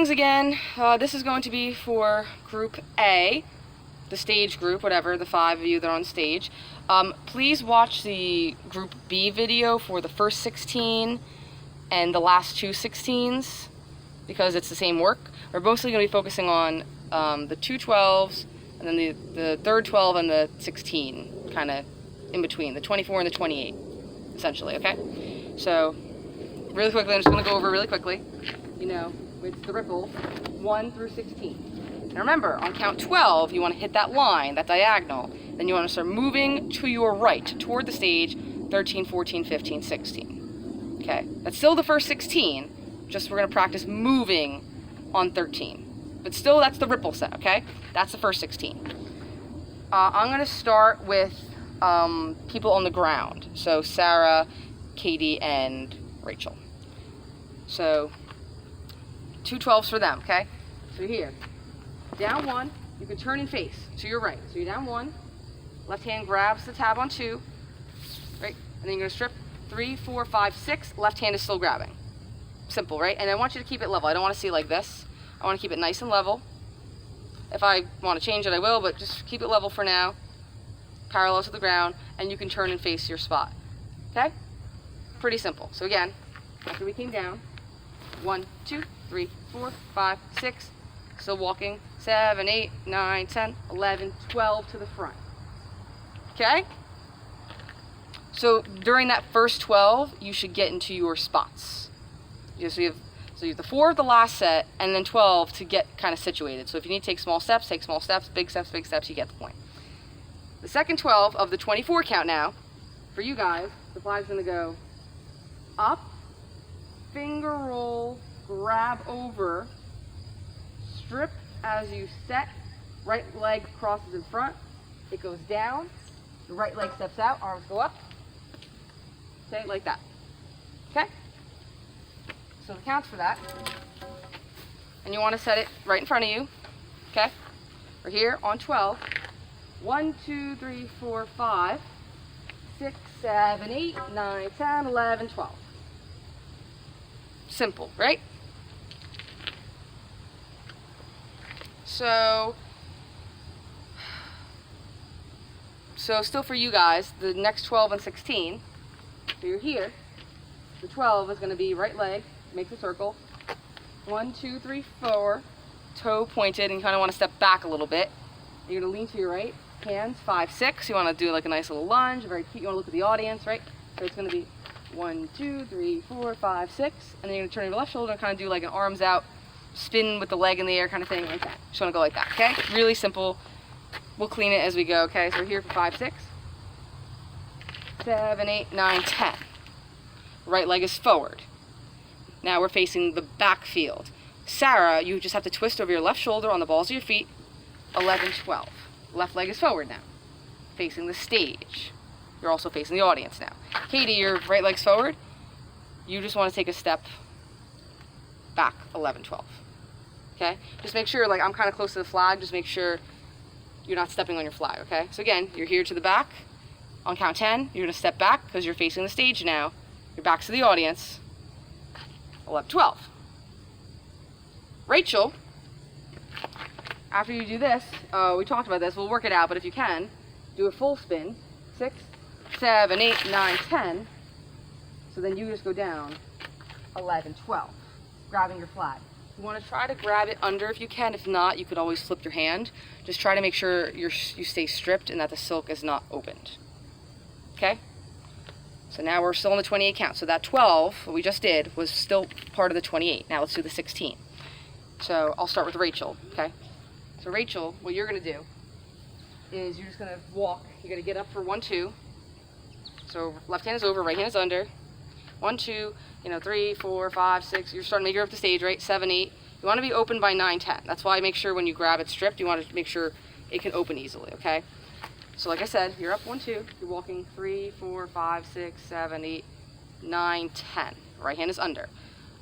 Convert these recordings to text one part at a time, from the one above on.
things again. This is going to be for Group A, the stage group, whatever, the 5 of you that are on stage. Please watch the Group B video for the first 16 and the last 2 16s because it's the same work. We're mostly going to be focusing on the 2 12s and then the third 12 and the 16, kind of in between, the 24 and the 28, essentially, okay? So, really quickly, I'm just going to go over really quickly, you know, with the ripple, 1 through 16. Now remember, on count 12, you want to hit that line, that diagonal. Then you want to start moving to your right, toward the stage, 13, 14, 15, 16. Okay, that's still the first 16, just we're going to practice moving on 13. But still, that's the ripple set, okay? That's the first 16. I'm going to start with people on the ground. So Sarah, Katie, and Rachel. So 2 12s for them, okay? So here, down 1, you can turn and face to your right. So you're down 1, left hand grabs the tab on 2, right? And then you're gonna strip 3, 4, 5, 6, left hand is still grabbing. Simple, right? And I want you to keep it level. I don't want to see it like this. I want to keep it nice and level. If I want to change it, I will, but just keep it level for now. Parallel to the ground, and you can turn and face your spot. Okay? Pretty simple. So again, after we came down, 1, 2, 3, 4, 5, 6, still walking, 7, 8, 9, 10, 11, 12 to the front. Okay? So during that first 12, you should get into your spots. So you have the 4 of the last set, and then 12 to get kind of situated. So if you need to take small steps, big steps, you get the point. The second 12 of the 24 count now, for you guys, the flag's gonna go up, finger roll, grab over, strip as you set, right leg crosses in front, it goes down, the right leg steps out, arms go up, okay, like that, okay? So the counts for that, and you want to set it right in front of you, okay? We're here on 12, 1, 2, 3, 4, 5, 6, 7, 8, 9, 10, 11, 12. Simple, right? So still for you guys, the next 12 and 16, so you're here, the 12 is going to be right leg, makes a circle, 1, 2, 3, 4, toe pointed, and you kind of want to step back a little bit. You're going to lean to your right, hands, 5, 6, you want to do like a nice little lunge, very cute, you want to look at the audience, right? So it's going to be 1, 2, 3, 4, 5, 6, and then you're going to turn your left shoulder and kind of do like an arms out, spin with the leg in the air kind of thing, like that. Just want to go like that, okay? Really simple. We'll clean it as we go, okay? So we're here for 5, 6, 7, 8, 9, 10. Right leg is forward. Now we're facing the back field. Sarah, you just have to twist over your left shoulder on the balls of your feet, 11, 12. Left leg is forward now, facing the stage. You're also facing the audience now. Katie, your right leg's forward. You just want to take a step back, 11, 12. Okay? Just make sure, like I'm kind of close to the flag, just make sure you're not stepping on your flag, okay? So again, you're here to the back. On count 10, you're going to step back because you're facing the stage now. Your back's to the audience. 11, 12. Rachel, after you do this, we talked about this, we'll work it out, but if you can, do a full spin, 6, 7, 8, 9, 10. So then you just go down 11, 12, grabbing your flag. You want to try to grab it under if you can. If not, you could always flip your hand. Just try to make sure you stay stripped and that the silk is not opened. Okay? So now we're still on the 28 count. So that 12, what we just did, was still part of the 28. Now let's do the 16. So I'll start with Rachel, okay? So Rachel, what you're going to do is you're just going to walk. You're going to get up for 1, 2. So left hand is over, right hand is under. 1, 2, 3, 4, 5, 6. You're starting to make your way up the stage, right? 7, 8. You want to be open by 9, 10. That's why I make sure when you grab it stripped, you want to make sure it can open easily, okay? So like I said, you're up 1, 2. You're walking 3, 4, 5, 6, 7, 8, 9, 10. Right hand is under.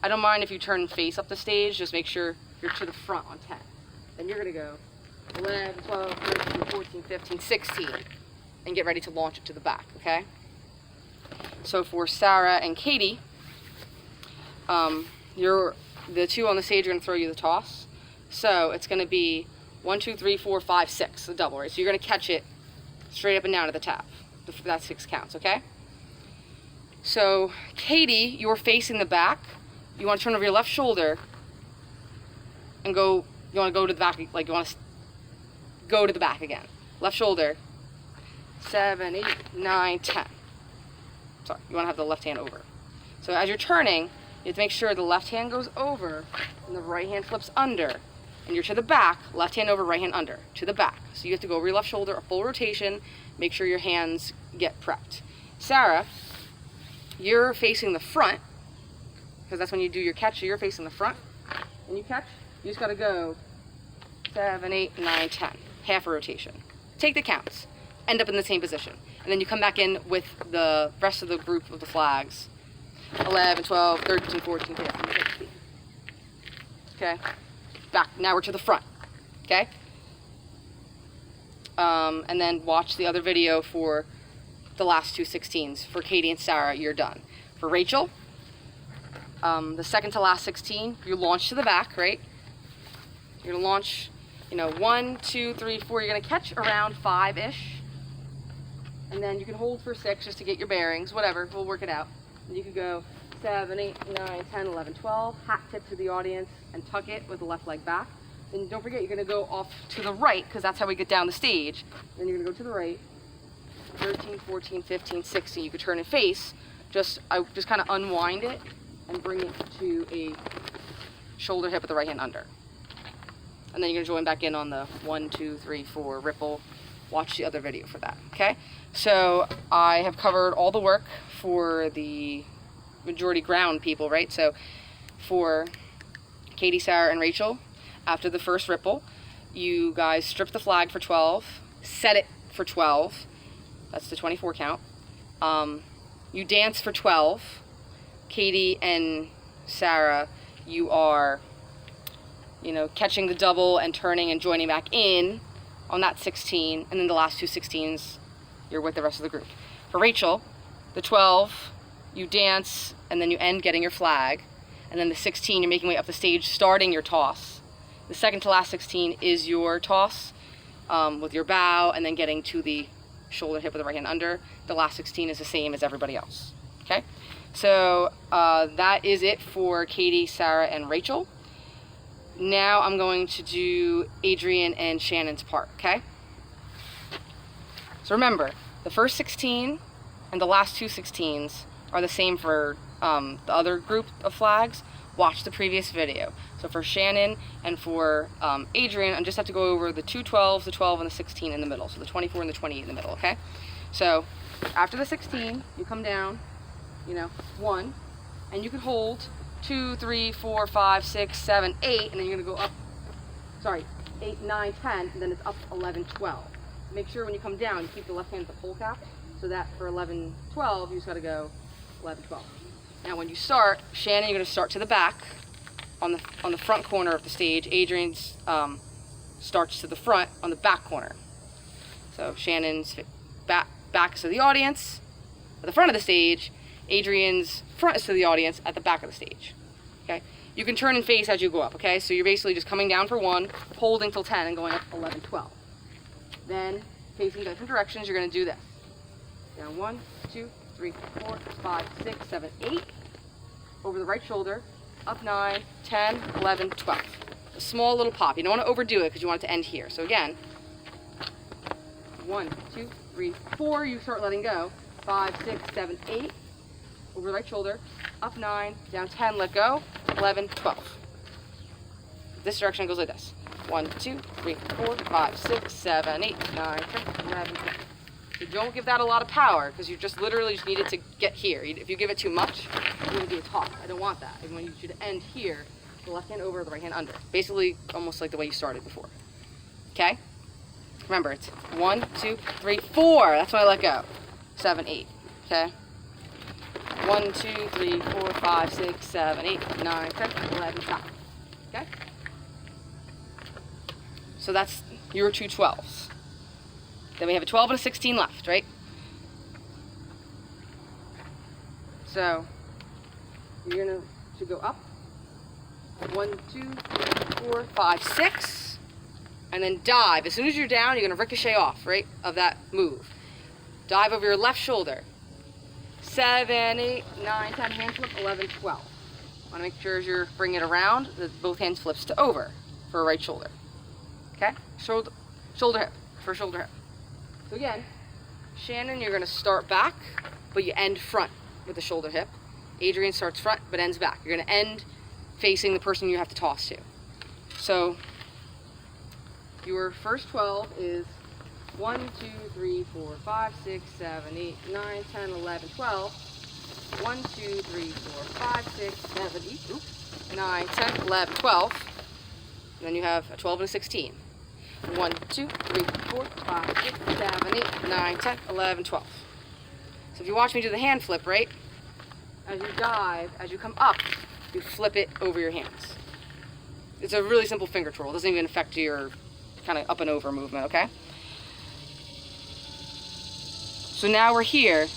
I don't mind if you turn and face up the stage. Just make sure you're to the front on 10. Then you're going to go 11, 12, 13, 14, 15, 16. And get ready to launch it to the back, okay? So for Sarah and Katie, you're the two on the stage are going to throw you the toss. So it's going to be 1, 2, 3, 4, 5, 6, a double, right? So you're going to catch it straight up and down to the tap. That's 6 counts, okay? So Katie, you're facing the back. You want to turn over your left shoulder and go, you want to go to the back, like you want to go to the back again. Left shoulder, 7, 8, 9, 10. Sorry, you want to have the left hand over. So as you're turning, you have to make sure the left hand goes over and the right hand flips under. And you're to the back, left hand over, right hand under, to the back. So you have to go over your left shoulder, a full rotation, make sure your hands get prepped. Sarah, you're facing the front, because that's when you do your catch, so you're facing the front. When you catch, you just gotta go 7, 8, 9, 10, half a rotation. Take the counts, end up in the same position. And then you come back in with the rest of the group of the flags. 11, 12, 13, 14, 15, 16. Okay? Back, now we're to the front, okay? And then watch the other video for the last 2 16s. For Katie and Sarah, you're done. For Rachel, the second to last 16, you launch to the back, right? You're gonna launch, 1, 2, 3, 4, you're gonna catch around 5-ish. And then you can hold for 6 just to get your bearings, whatever, we'll work it out. And you can go 7, 8, 9, 10, 11, 12, hat tip to the audience and tuck it with the left leg back. Then don't forget, you're gonna go off to the right, because that's how we get down the stage. Then you're gonna go to the right, 13, 14, 15, 16. You could turn and face. I just kind of unwind it and bring it to a shoulder hip with the right hand under. And then you're gonna join back in on the 1, 2, 3, 4 ripple. Watch the other video for that, okay? So I have covered all the work for the majority ground people, right? So for Katie, Sarah, and Rachel, after the first ripple, you guys strip the flag for 12, set it for 12, that's the 24 count. You dance for 12. Katie and Sarah, you are, catching the double and turning and joining back in on that 16, and then the last 2 16s, you're with the rest of the group. For Rachel, the 12, you dance, and then you end getting your flag, and then the 16, you're making your way up the stage, starting your toss. The second to last 16 is your toss with your bow, and then getting to the shoulder hip with the right hand under. The last 16 is the same as everybody else, okay? So that is it for Katie, Sarah, and Rachel. Now I'm going to do Adrian and Shannon's part, okay? So remember, the first 16 and the last 2 16s are the same for the other group of flags. Watch the previous video. So for Shannon and for Adrian, I just have to go over the 2 12s, the 12, and the 16 in the middle. So the 24 and the 28 in the middle, okay? So after the 16, you come down, 1, and you can hold 2, 3, 4, 5, 6, 7, 8, and then you're gonna go up, 8, 9, 10, and then it's up 11, 12. Make sure when you come down, you keep the left hand at the pole cap, so that for 11, 12, you just gotta go 11, 12. Now when you start, Shannon, you're gonna start to the back, on the front corner of the stage. Adrian's starts to the front on the back corner. So Shannon's back is to the audience at the front of the stage. Adrian's front is to the audience at the back of the stage, okay? You can turn and face as you go up, okay? So you're basically just coming down for 1, holding till 10, and going up 11, 12. Then, facing different directions, you're gonna do this. Down 1, 2, 3, 4, 5, 6, 7, 8. Over the right shoulder, up 9, 10, 11, 12. A small little pop. You don't wanna overdo it because you want it to end here. So again, 1, 2, 3, 4, you start letting go. 5, 6, 7, 8. Over the right shoulder, up 9, down 10, let go, 11, 12. This direction goes like this. 1, 2, 3, 4, 5, 6, 7, 8, 9, 10, 11, 12. So don't give that a lot of power, because you just literally just need it to get here. If you give it too much, it's going to be a toss. I don't want that. I want you to end here, the left hand over, the right hand under. Basically, almost like the way you started before. Okay? Remember, it's 1, 2, 3, 4. That's when I let go. 7, 8. Okay? 1, 2, 3, 4, 5, 6, 7, 8, 9, 10, 11, 12. Okay? So that's your 2 12s. Then we have a 12 and a 16 left, right? So you're going to go up 1, 2, 3, 4, 5, 6. And then dive. As soon as you're down, you're going to ricochet off, right, of that move. Dive over your left shoulder. 7, 8, 9, 10, hand flip, 11, 12. Want to make sure as you're bringing it around that both hands flips to over for a right shoulder. Okay? Shoulder hip, for shoulder hip. So again, Shannon, you're going to start back, but you end front with the shoulder hip. Adrian starts front, but ends back. You're going to end facing the person you have to toss to. So your first 12 is 1, 2, 3, 4, 5, 6, 7, 8, 9, 10, 11, 12. 1, 2, 3, 4, 5, 6, 7, 8, 9, 10, 11, 12. And then you have a 12 and a 16. 1, 2, 3, 4, 5, 6, 7, 8, 9, 10, 11, 12. So if you watch me do the hand flip, right? As you dive, as you come up, you flip it over your hands. It's a really simple finger twirl. It doesn't even affect your kind of up and over movement, okay? So now we're here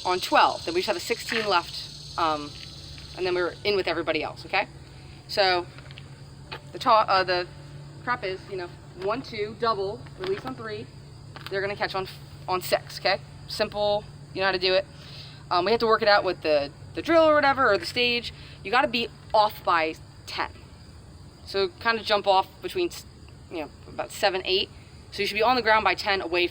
on 12. Then we just have a 16 left, and then we're in with everybody else, okay? So the prep is, 1, 2, double, release on 3. They're gonna catch on 6, okay? Simple, you know how to do it. We have to work it out with the drill or whatever, or the stage. You gotta be off by 10. So kind of jump off between, about 7, 8. So you should be on the ground by 10 away from